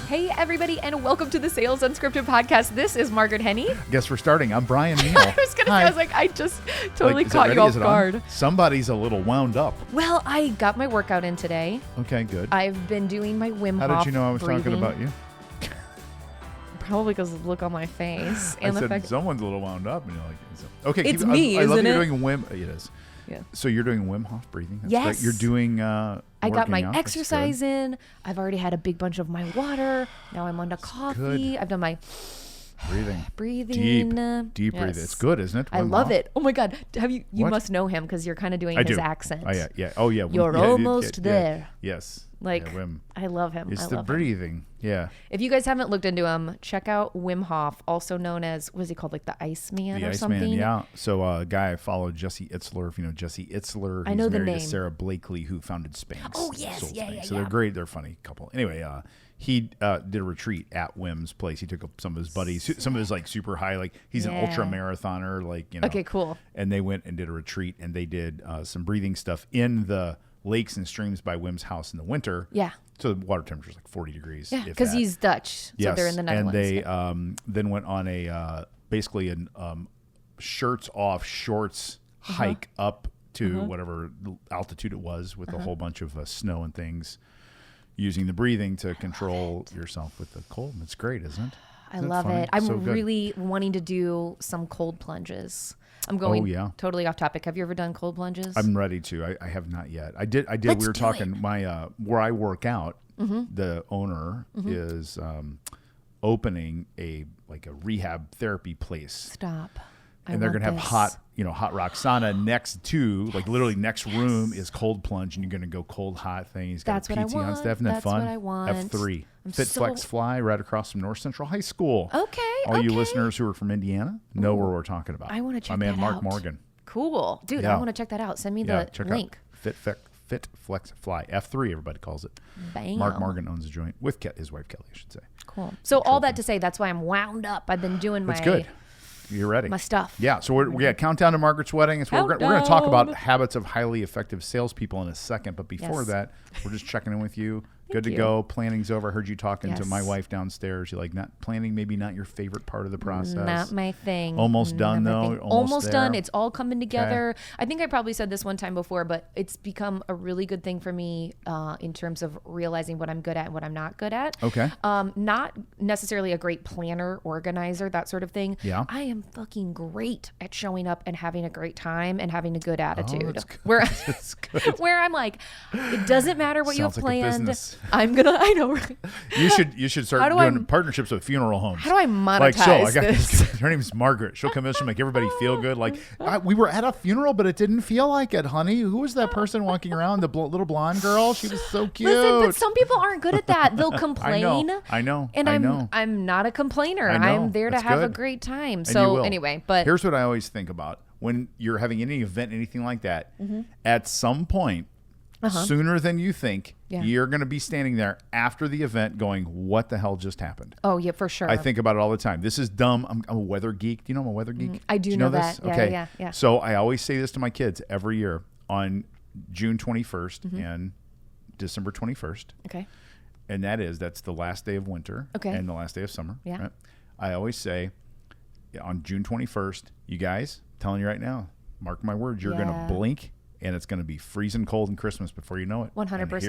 Hey, everybody, and welcome to the Sales Unscripted podcast. This is Margaret Henney. Guess we're starting. I'm Bryan Neal. I was going to say, I was like, I just totally caught you off guard. Somebody's a little wound up. Well, I got my workout in today. Okay, good. I've been doing my Wim Hof How did you know I was breathing. talking about you? Probably because of the look on my face. I And the said fact someone's a little wound up. And you're like, okay. It's me, I love isn't that you're it? doing Wim. It is. Yeah. So you're doing Wim Hof breathing? That's Yes. great. You're doing I got my working out. That's exercise good. in. I've already had a big bunch of my water. Now I'm on to coffee. good. I've done my breathing. Deep Yes. breathe. It's good, isn't it? I Wim love Hof? it. Oh my God. Have you What? must know him because you're kind of doing I his do. accent. Oh, yeah. Oh, yeah. You're Yeah, almost there. Yes. Like, Yeah, Wim. I love him. It's I the love him. breathing. Yeah. If you guys haven't looked into him, check out Wim Hof, also known as, what is he called, like the Iceman The or Iceman, something? yeah. So a guy I followed, Jesse Itzler, if you know Jesse Itzler. I know the married name. to Sarah Blakely, who founded Spanx. Oh, yes. Sold Yeah, Spanx. yeah, So yeah. they're great. They're a funny couple. Anyway, he did a retreat at Wim's place. He took up some of his buddies, some of his like super high, like he's an Yeah. ultra marathoner, like, you know. Okay, cool. And they went and did a retreat, and they did some breathing stuff in the lakes and streams by Wim's house in the winter. Yeah. So the water temperature is like 40 degrees. Yeah, if because that. he's Dutch, so they're in the Netherlands. And they then went on a basically an shirts off shorts hike up to whatever altitude it was with a whole bunch of snow and things, using the breathing to control yourself with the cold. It's great, isn't it? I Isn't it love funny? it. I'm So good. really wanting to do some cold plunges. I'm going yeah. totally off topic. Have you ever done cold plunges? I'm ready to. I have not yet. I did. Let's We were do talking. it. My where I work out, the owner is opening a rehab therapy place. Stop. And they're going to have hot rock sauna next to, like literally next room is cold plunge, and you're going to go cold hot thing. He's got That's a what I PT on want. staff. Isn't that That's fun? what I want. F3. I'm Fit so- Flex Fly right across from North Central High School. Okay. All you okay. listeners who are from Indiana know where we're talking about. I wanna check My man that Mark out. Morgan. Cool. Dude, I Yeah. want to check that out. Send me Yeah, the check link. out Fit Flex Fly. F3, everybody calls it. Bam. Mark Morgan owns a joint with his wife Kelly, I should say. Cool. So all that to say, that's why I'm wound up. I've been doing That's good. You're ready. my stuff. Yeah, so we're countdown to Margaret's wedding. It's we're going to talk Countdown. about habits of highly effective salespeople in a second. But before Yes. that, we're just checking in with you. Good to you. go. Planning's over. I heard you talking to Yes. my wife downstairs. You like not planning, maybe not your favorite part of the process. Not my thing. Almost done, Not my though? thing. Almost done. there? It's all coming together. I think I probably said this one time before, but it's become a really good thing for me in terms of realizing what I'm good at and what I'm not good at. Okay. Not necessarily a great planner, organizer, that sort of thing. Yeah. I am fucking great at showing up and having a great time and having a good attitude. that's good. Where, That's good. where I'm like, it doesn't matter what you have Sounds like a planned. business. I know, right? You should start How do I- doing partnerships with funeral homes. How do I Like, so monetize I got this? her name's Margaret. She'll come in, she'll make everybody feel good. Like, we were at a funeral, but it didn't feel like it, honey. Who was that person walking around? The little blonde girl? She was so cute. Listen, but some people aren't good at that. They'll complain. I know. And I know. I'm not a complainer. I know. I'm there to That's have a good. great time. And you So will. anyway, but here's what I always think about when you're having any event, anything like that. At some point, sooner than you think, Yeah. you're going to be standing there after the event going, what the hell just happened? oh yeah, for sure. I think about it all the time. This is dumb. I'm a weather geek. Do you know I'm a weather geek? I do you know this? that. Yeah, okay. yeah. So I always say this to my kids every year on June 21st and December 21st. Okay. And that's the last day of winter Okay. and the last day of summer. Yeah. Right? I always say on June 21st, you guys, telling you right now, mark my words, you're going Yeah. to blink and it's going to be freezing cold in Christmas before you know it. 100%. And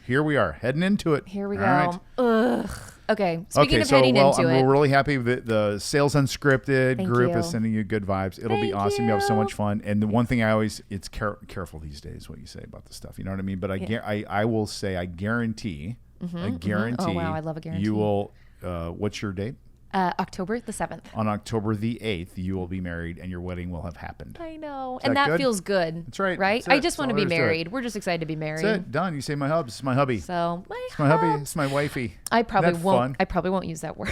here we are heading into it. Here we All go. right? Ugh. Okay. Speaking Okay, of so heading into I'm it. really happy that the Sales Unscripted Thank group you. is sending you good vibes. It'll be Thank awesome. You have so you. much fun. And the one thing it's careful these days what you say about this stuff. You know what I mean? But I will say I guarantee. I guarantee. Oh, wow, I love a guarantee. You will. What's your date? October the 7th. On October the 8th, you will be married and your wedding will have happened. I know. Is And that that good? feels good. That's right. Right? That's I it. just That's want to all be there is to it. married. We're just excited to be married. That's it. Done. You say my hubs. It's my hubby. So It's my hubby. It's my wifey. I probably Isn't that won't. fun? I probably won't use that word.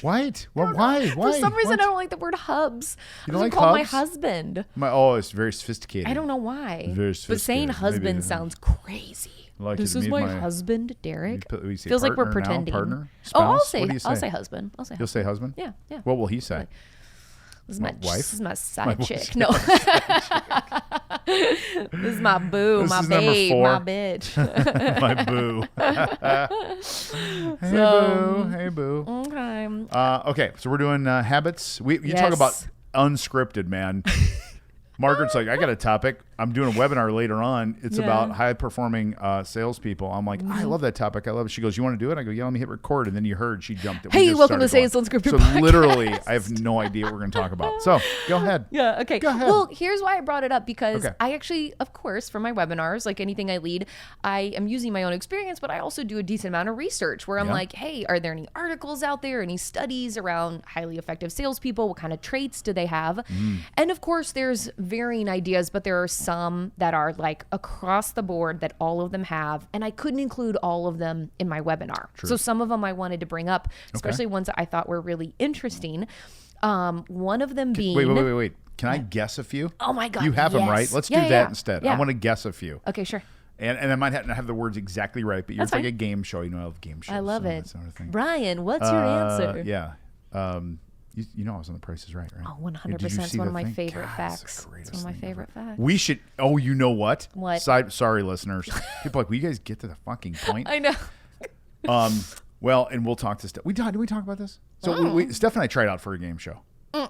What? Well, why? Why? For some reason, What? I don't like the word hubs. You I don't was like call my hubs? husband. It's very sophisticated. I don't know why. Very But saying sophisticated. husband Maybe- sounds crazy. Like This it is means my my- husband, Derek. We say Feels like we're partner now, pretending. partner, Oh, I'll spouse? say. What do you I'll say? say husband. I'll say. You'll say husband? Yeah, yeah. What will he say? This is my wife? This is my My side wife. chick. No. This is my boo, This my is number babe, 4. my bitch. My boo. Hey, So- boo. Hey, boo. Okay. Okay, so we're doing habits. You Yes. talk about unscripted, man. Margaret's like, I got a topic. I'm doing a webinar later on. It's Yeah. about high-performing salespeople. I'm like, I love that topic. I love it. She goes, you want to do it? I go, yeah, let me hit record. And then you heard she jumped. We Hey, just welcome to started Sales going. Unscripted So Podcast. literally, I have no idea what we're going to talk about. So go ahead. Yeah, okay. Go ahead. Well, here's why I brought it up, because Okay. I actually, of course, for my webinars, like anything I lead, I am using my own experience, but I also do a decent amount of research where I'm Yeah. like, hey, are there any articles out there, any studies around highly effective salespeople? What kind of traits do they have? And of course, there's varying ideas, but there are some that are like across the board that all of them have. And I couldn't include all of them in my webinar. So some of them I wanted to bring up, especially ones that I thought were really interesting. One of them being... Wait. Can I guess a few? Oh my God. You have them, right? yes. Let's Yeah, do that yeah. instead. Yeah. I want to guess a few. Okay, sure. And I might not have the words exactly right, but That's it's like fine. a game show. You know, I love game shows. I love so it. that sort of thing. Brian, what's your answer? Yeah. You know I was on The Price is Right, right? Oh, Did you 100%. It's see one the of my thing? favorite God, facts. the It's one of my greatest thing favorite ever. facts. We should. Oh, you know what? What? Sorry, listeners. People are like, will you guys get to the fucking point? I know. Well, and we'll talk to Steph. Did we talk about this? So Mm. Steph and I tried out for a game show.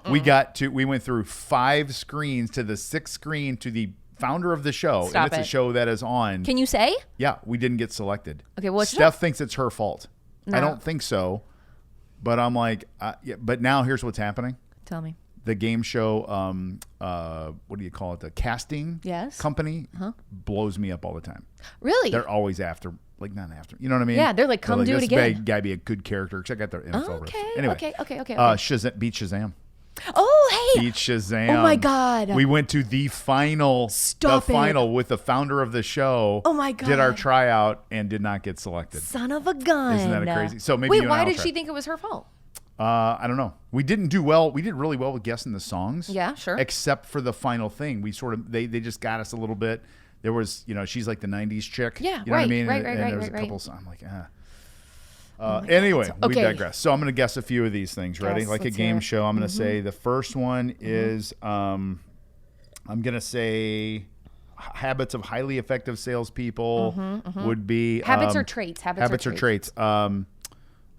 We went through 5 screens to the 6th screen to the founder of the show. Stop and it's it. a show that is on. Can you say? Yeah, we didn't get selected. Okay, what's Steph thinks it's her fault. No. I don't think so. But I'm like, yeah, but now here's what's happening. Tell me. The game show, what do you call it? The casting Yes. company blows me up all the time. Really? They're always after, like not after. You know what I mean? Yeah, they're like, come do it this again. Guy be a good character. Check out their info. Okay, Anyway, okay. Shazam, beat Shazam. Oh, hey. Beat Shazam. Oh, my God. We went to the final. Stop the it. final with the founder of the show. Oh, my Did our God. tryout and did not get selected. Son of a gun. Isn't that crazy? So maybe Wait, you and I why will did try. she think it was her fault? I don't know. We didn't do well. We did really well with guessing the songs. Yeah, sure. Except for the final thing. We sort of, they just got us a little bit. There was, she's like the 90s chick. Yeah, you know what I right, mean? right, and, right, and right, there was a right, couple right. songs. I'm like, Okay. Anyway, we digress. So I'm going to guess a few of these things. Ready? Yes, Like a let's hear game it. show. I'm going to say the first one is, I'm going to say habits of highly effective salespeople would be. Habits or traits? Habits or traits.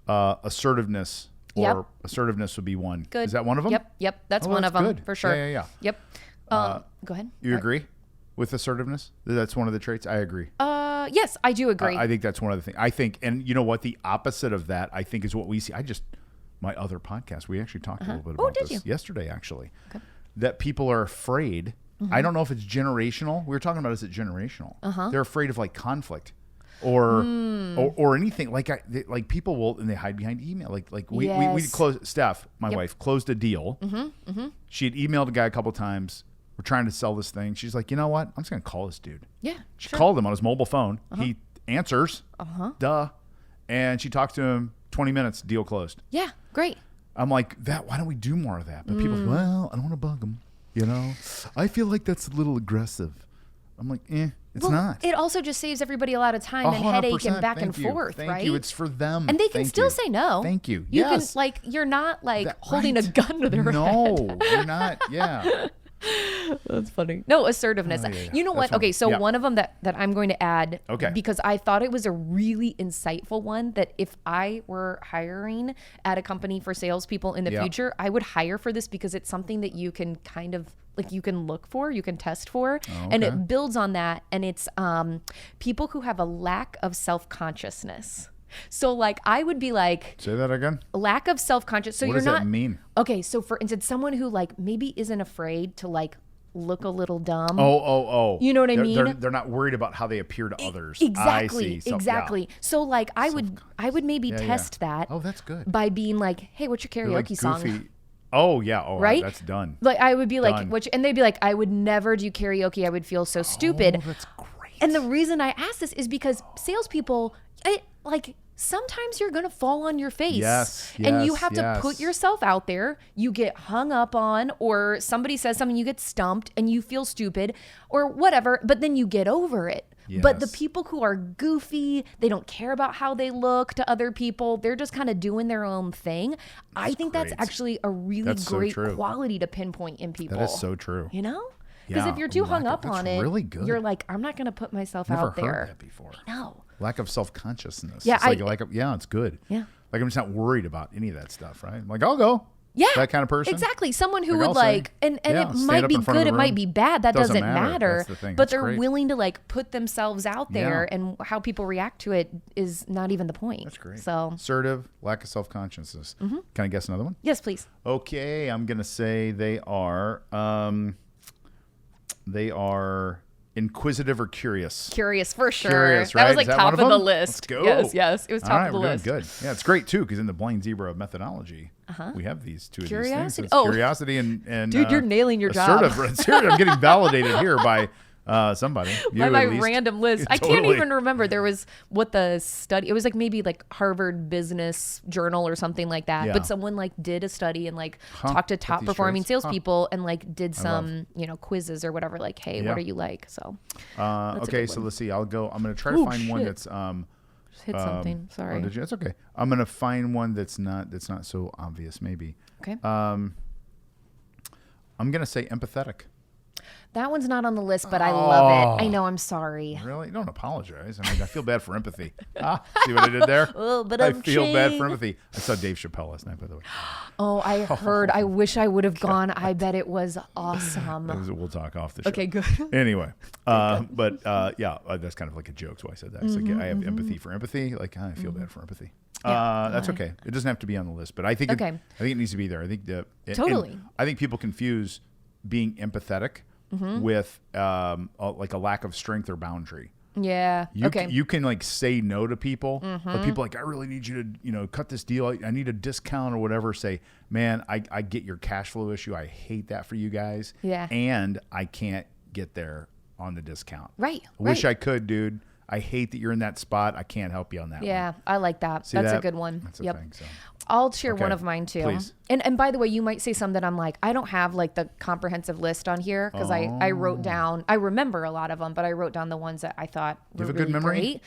Assertiveness. Or Yep. assertiveness would be one. Good. Is that one of them? Yep. That's Oh, one that's of them good. for sure. Yeah. Yep. Go ahead. You agree with assertiveness? That's one of the traits? I agree. Yes, I do agree. I think that's one of the things. I think, and you know what? The opposite of that, I think, is what we see. My other podcast, we actually talked a little bit about did this you? yesterday, actually. Okay. That people are afraid. I don't know if it's generational. We were talking about, is it generational? They're afraid of like conflict. Or anything like people will, and they hide behind email. We Yes. closed. Steph, my wife, closed a deal. She had emailed a guy a couple times. We're trying to sell this thing. She's like, you know what? I'm just gonna call this dude. Yeah. She Sure. called him on his mobile phone. He answers. Duh. And she talks to him. 20 minutes. Deal closed. Yeah. Great. I'm like, why don't we do more of that? But people, well, I don't want to bug them. I feel like that's a little aggressive. I'm like, it's not. It also just saves everybody a lot of time and headache and 100%. back and Thank you. forth, Thank right? you. It's for them. And they can Thank still you. say no. Thank you. You Yes. can you're not holding right. a gun to their head. No, you're not. Yeah. That's funny. No, assertiveness. Yeah. You know That's what? Okay, so yeah. one of them that I'm going to add, Okay. because I thought it was a really insightful one, that if I were hiring at a company for salespeople in the Yeah. future, I would hire for this because it's something that you can kind of you can look for, you can test for, and okay. it builds on that. And it's people who have a lack of self-consciousness. So I would be like, Say that again. lack of self-conscious. So What you're does not that mean? Okay, so for instance, someone who maybe isn't afraid to look a little dumb. Oh. You know what I mean? They're not worried about how they appear to others. Exactly. I see. So, exactly. yeah. So I would maybe test that. Oh, that's good. By being like, hey, what's your They're karaoke like song? goofy. Oh, yeah. Oh, Right? That's done. I would be like, Done. and they'd be like, I would never do karaoke. I would feel so stupid. Oh, that's great. And the reason I ask this is because salespeople, sometimes you're going to fall on your face. Yes, and you yes, have to yes. put yourself out there. You get hung up on, or somebody says something, you get stumped and you feel stupid or whatever, but then you get over it. But the Yes. people who are goofy, they don't care about how they look to other people. They're just kind of doing their own thing. I think that's great. actually a really That's so great true. quality to pinpoint in people. That is so true. You know? Because if you're too hung up on it, really good. you're like, I'm not going to put myself Never out there. heard that before. No. Lack of self-consciousness. Yeah, It's good. Yeah. Like I'm just not worried about any of that stuff, right? I'm like, I'll go. Yeah. That kind of person. Exactly. Someone who Like, would I'll say, and yeah, it stand might up be in front of good, the it might room. be bad. That doesn't matter. That's the thing. But That's they're great. willing to like put themselves out there, Yeah. and how people react to it is not even the point. That's great. So, assertive, lack of self-consciousness. Can I guess another one? yes, please. Okay, I'm gonna say they are inquisitive or curious. Curious for sure. Curious, That right? was like Is that top one of of the them? list. Let's go. Yes. It was All top right, of the we're list. doing good. Yeah, it's great too because in the blind zebra methodology, we have these two of these Curiosity. things. It's Oh. curiosity and Dude, you're nailing your job. Assertive. I'm getting validated here by somebody. You By my at least. random list. I can't Totally. even remember. There was what the study, it was like maybe like Harvard Business Journal or something like that. Yeah. But someone like did a study and like talked to top these performing traits? salespeople and like did some, quizzes or whatever. Like, hey, Yeah. what are you like? So Okay, so let's see. I'm going to try to Oh, find one shit. that's just hit something. Sorry. Oh, did you? That's okay. I'm going to find one that's not so obvious maybe. Okay. I'm going to say empathetic. That one's not on the list, but I love it. I Oh. know. I'm sorry. Really? Don't apologize. I mean, I feel bad for empathy. See what I did there? Oh, but I feel bad for empathy. I saw Dave Chappelle last night, by the way. Oh, I heard. I wish I would have gone. I bet it was awesome. We'll talk off the show. Okay, good. Anyway, that's kind of like a joke. So I said that. It's like I have empathy for empathy. Like I feel bad for empathy. That's okay. It doesn't have to be on the list, but I think Okay. I think it needs to be there. I think Totally. I think people confuse being empathetic with like a lack of strength or boundary. Yeah. You can like say no to people, but people like, I really need you to, cut this deal. I need a discount or whatever. Say, man, I get your cash flow issue. I hate that for you guys. Yeah. And I can't get there on the discount. Right. I wish I could, dude. I hate that you're in that spot. I can't help you on that Yeah, one. I like that. See That's that? a good one. That's a Yep. thing. So. I'll share one Okay, of mine too. please. And by the way, you might say some that I'm like, I don't have like the comprehensive list on here because I wrote down, I remember a lot of them, but I wrote down the ones that I thought were You have a really good memory? great.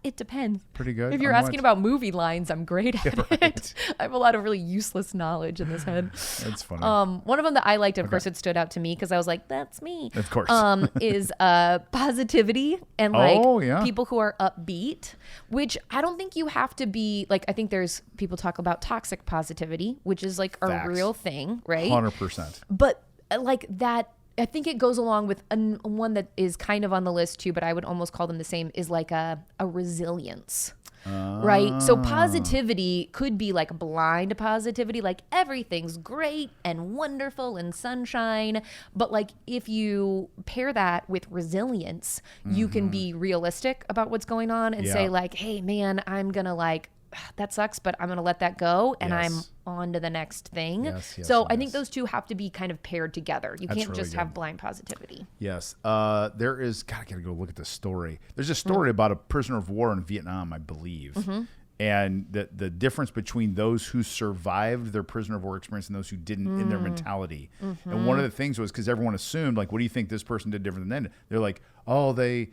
It depends. Pretty good. If you're On asking what? about movie lines, I'm great at right. it. I have a lot of really useless knowledge in this head. That's funny. One of them that I liked, and of course it stood out to me because I was like, that's me. Of course. Is positivity and like Oh, yeah. people who are upbeat, which I don't think you have to be like, I think there's people talk about toxic positivity, which is like a Facts. real thing, right? 100%. But like that, I think it goes along with one that is kind of on the list too, but I would almost call them the same, is like a resilience. Right. So positivity could be like blind positivity, like everything's great and wonderful and sunshine. But like if you pair that with resilience, you can be realistic about what's going on and say Yeah. like, hey man, I'm going to like, that sucks, but I'm going to let that go and Yes. I'm on to the next thing. Yes, So I yes. think those two have to be kind of paired together. You That's can't really just good. have blind positivity. Yes. There is, God, I got to go look at the story. There's a story about a prisoner of war in Vietnam, I believe. And the difference between those who survived their prisoner of war experience and those who didn't in their mentality. And one of the things was because everyone assumed, like, what do you think this person did different than them? They're like, oh, they,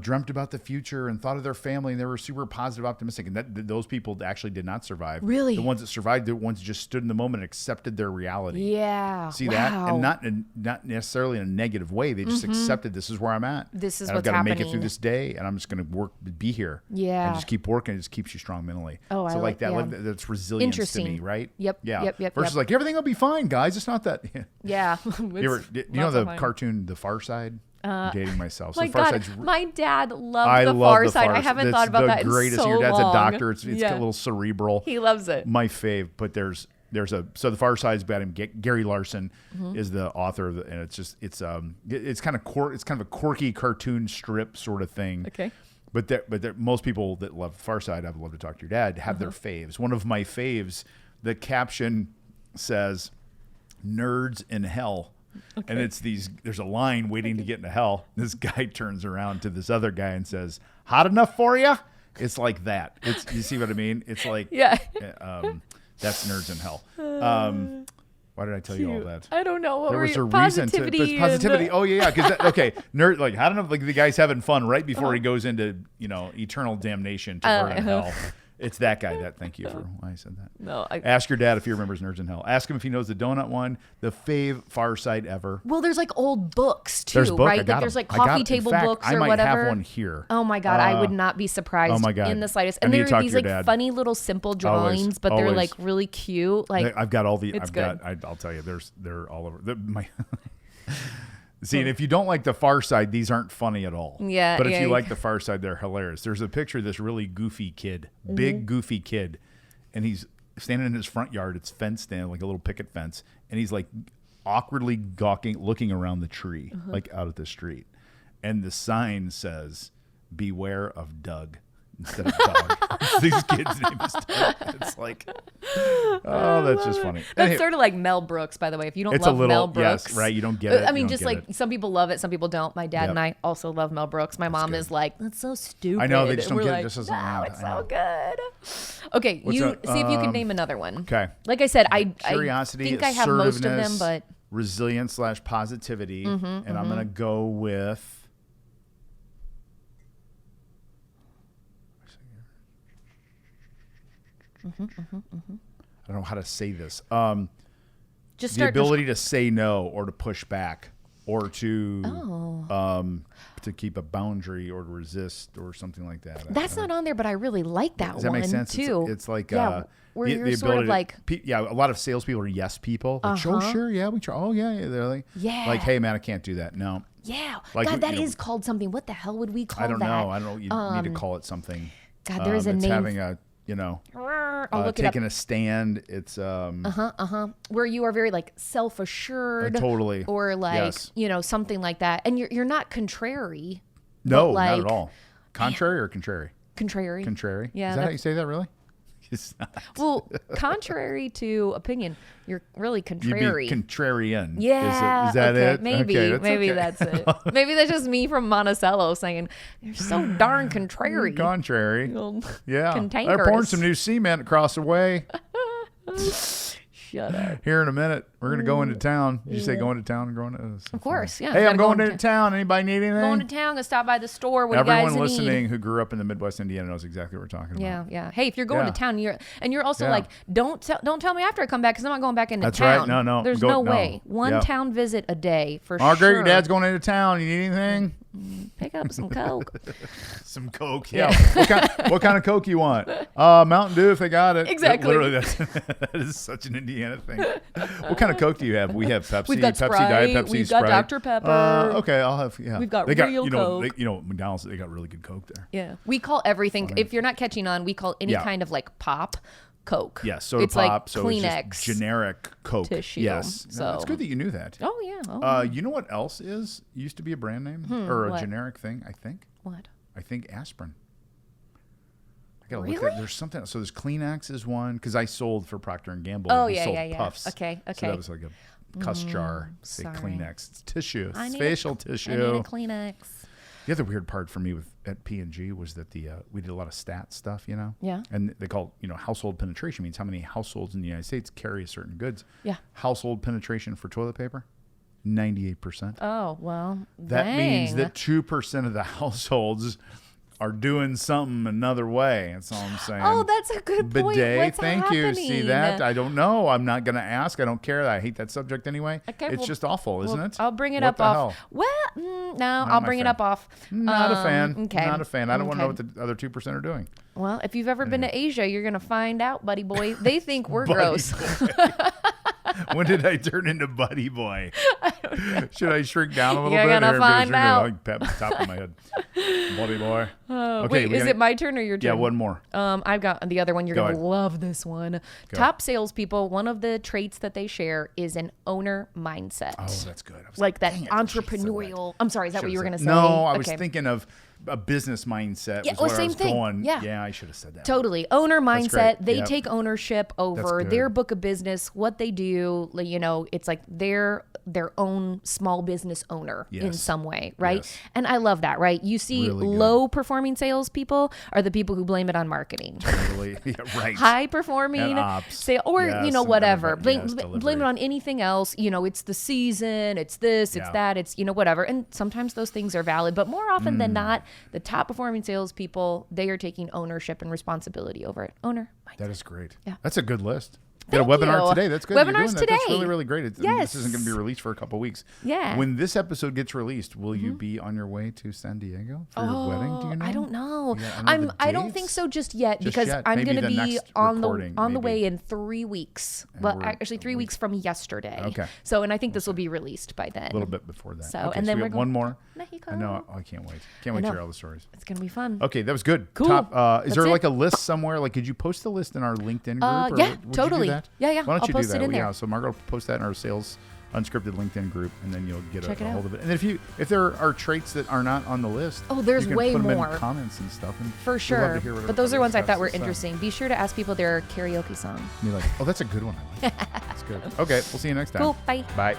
dreamt about the future and thought of their family and they were super positive, optimistic. And those people actually did not survive. Really? The ones that survived, the ones that just stood in the moment and accepted their reality. Yeah. See Wow. that? And not necessarily in a negative way. They just accepted this is where I'm at. This is and what's I've got to make it happening. through this day, and I'm just going to be here. Yeah. And just keep working. It just keeps you strong mentally. Oh, so I like- that. yeah. That's resilience to me, Interesting. right? Yep, Yeah. yep, Versus yep. like everything will be fine, guys. It's not that. Yeah. You know the cartoon The Far Side? I'm dating myself. So My The Far God, Side's my dad loved I The love Far The Side. Far I haven't It's thought about the that in greatest. so Your dad's long. a doctor. It's Yeah. a little cerebral. He loves it. My fave, but there's so The Far Side's about him. Gary Larson is the author of and it's kind of a quirky cartoon strip sort of thing. Okay. But most people that love Far Side, I'd love to talk to your dad, have their faves. One of my faves, the caption says, "Nerds in hell." Okay. And there's a line waiting to get into hell. This guy turns around to this other guy and says, "Hot enough for you?" It's like that. You see what I mean? It's like, Yeah. That's nerds in hell. Why did I tell you all that? I don't know. What There were was you? a reason to Positivity. positivity. Oh yeah, because okay, nerd. Like I don't know, like the guy's having fun right before he goes into eternal damnation to burn in hell. It's that guy. Thank you for why I said that. No, Ask your dad if he remembers Nerds in Hell. Ask him if he knows the donut one, the fave Far Side ever. Well, there's like old books too, There's book, right? Like there's like coffee table books or I might whatever. have one here. Oh my God, I would not be surprised in the slightest. And there are these like funny little simple drawings, but they're like really cute. Like I've got all the. I'll tell you, they're all over. See, and if you don't like the Far Side, these aren't funny at all. Yeah. But if you like the Far Side, they're hilarious. There's a picture of this really goofy kid, big goofy kid, and he's standing in his front yard. It's fenced in, like a little picket fence, and he's like awkwardly looking around the tree, like out at the street. And the sign says, "Beware of Doug." Instead of dog. These kids' name is Doug. It's like, oh, that's just funny. That's sort of like Mel Brooks, by the way. If you don't love Mel Brooks. Yes, right. You don't get it. I mean, just like some people love it, some people don't. My dad and I also love Mel Brooks. My mom is like, that's so stupid. I know, they just don't get it. Like, just doesn't no, it's so good. Okay, see if you can name another one. Okay. Like I said, curiosity, I think I have most of them, but resilience / positivity, and I'm gonna go with. I don't know how to say this. Just the ability to say no or to push back or to keep a boundary or to resist or something like that. That's not on there, but I really like that one. Does that make sense? Too. It's like where you're sort of like a lot of salespeople are yes people. Like, oh sure, yeah, we try. Oh yeah. They're like, like, hey man, I can't do that. No. Yeah. Like, God, that is called something. What the hell would we call that? I don't know. I don't know. You need to call it something. God, there is a it's name. Having a taking a stand. It's where you are very like self-assured, totally, or like something like that, and you're not contrary. No, like, not at all. Contrary or contrary? Contrary. Contrary. Yeah. Is that how you say that? Really? It's not. Well, contrary to opinion, you're really contrary. You'd be contrarian. Yeah. Is that it? Maybe. Okay, maybe that's it. Maybe that's just me from Monticello saying, you're so darn contrary. Contrary. Yeah. Cantankerous. They're pouring some new cement across the way. Shut up. Here in a minute, we're going to go into town. Did you say going to town and going to? Of course, yeah. Hey, I'm going into town. Anybody need anything? Going to town, gonna stop by the store. What Everyone do you guys listening need? who grew up in the Midwest Indiana knows exactly what we're talking about. Yeah. Hey, if you're going to town, you're also like, don't tell me after I come back because I'm not going back into That's town. Right. No. There's no way. One town visit a day for sure. Margaret, your dad's going into town. You need anything? Pick up some Coke. Some Coke, yeah. What kind of Coke you want? Mountain Dew if they got it. Exactly. Literally, that is such an Indiana thing. What kind of Coke do you have? We have Pepsi, We've got Pepsi, Sprite, Diet Pepsi, we've Sprite. got Dr. Pepper. Okay, I'll have, yeah. We've got real Coke. McDonald's, they got really good Coke there. Yeah. We call everything, if you're not catching on, we call any kind of like pop Coke. Yeah, soda it's pop. Like so Kleenex. It's just generic Coke. Tissue. Yes. So. No, it's good that you knew that. Oh, yeah. You know what else used to be a brand name or a generic thing, I think? What? I think aspirin. I gotta really? look at. There's something. So there's Kleenex is one because I sold for Procter and Gamble. Oh we sold yeah. Puffs. Okay. So that was like a cuss jar. Say Kleenex. It's tissue. It's facial tissue. I need a Kleenex. The other weird part for me at P&G was that we did a lot of stat stuff, Yeah. And they call household penetration means how many households in the United States carry certain goods. Yeah. Household penetration for toilet paper, 98%. Oh well. That means that 2% of the households are doing something another way. That's all I'm saying. Oh, that's a good point. Bidet, What's thank happening? you. See that? I don't know. I'm not going to ask. I don't care. I hate that subject anyway. Okay, it's just awful, isn't it? I'll bring it What up the off. hell? Well, no, I'll bring it up off. Not a fan. Okay. Not a fan. I don't want to know what the other 2% are doing. Well, if you've ever been to Asia, you're going to find out, buddy boy. They think we're gross. When did I turn into Buddy Boy? Should I shrink down a little bit? You're going to find out. Like pat the top of my head. Buddy Boy. Okay, wait, is it my turn or your turn? Yeah, one more. I've got the other one. You're going to love this one. Top salespeople, one of the traits that they share is an owner mindset. Oh, that's good. Like that entrepreneurial. I'm sorry, is that what you were going to say? No, I was thinking of a business mindset. Yeah, was where same I was thing. going. Yeah, I should have said that. Totally. Owner mindset. They Yep. take ownership over their book of business, what they do. It's like their own small business owner in some way, right? Yes. And I love that, right? You see Really good. low performing salespeople are the people who blame it on marketing. Totally. Yeah, right. High performing or whatever. Blame it on anything else. It's the season, it's this, it's that, it's whatever. And sometimes those things are valid, but more often than not, the top performing salespeople, they are taking ownership and responsibility over it. Owner. Mindset. That is great. Yeah. That's a good list. You got a Thank webinar you. today. That's good. Webinars You're doing that. today. That's really, really great. Yes. This isn't going to be released for a couple of weeks. Yeah. When this episode gets released, will you be on your way to San Diego for your wedding? Do you know? I don't know. Yeah, I know the I don't dates? think so just yet Just because yet. I'm Maybe going to the be next on recording, the maybe. way in 3 weeks. And Well, we're actually 3 weeks from yesterday. Okay. So, and I think this will be released by then. A little bit before that. So, Okay, and then we we're got going one more. Mexico. I know. I can't wait. Can't wait to know. hear all the stories. It's going to be fun. Okay, that was good. Cool. Top, is That's there it. like a list somewhere? Like, could you post the list in our LinkedIn group? Or yeah, would you do totally. that? Yeah. Why don't I'll you post do it that? in there. Yeah, so Margaret will post that in our sales unscripted LinkedIn group, and then you'll get Check a it hold out. of it. And then if there are traits that are not on the list, Oh, there's you can way put them more. in comments and stuff. And For we'd love sure. to hear what But those are ones I everybody thought were has to say. interesting. Be sure to ask people their karaoke song. And you're like, oh, that's a good one. I like that. That's good. Okay, we'll see you next time. Cool. Bye. Bye.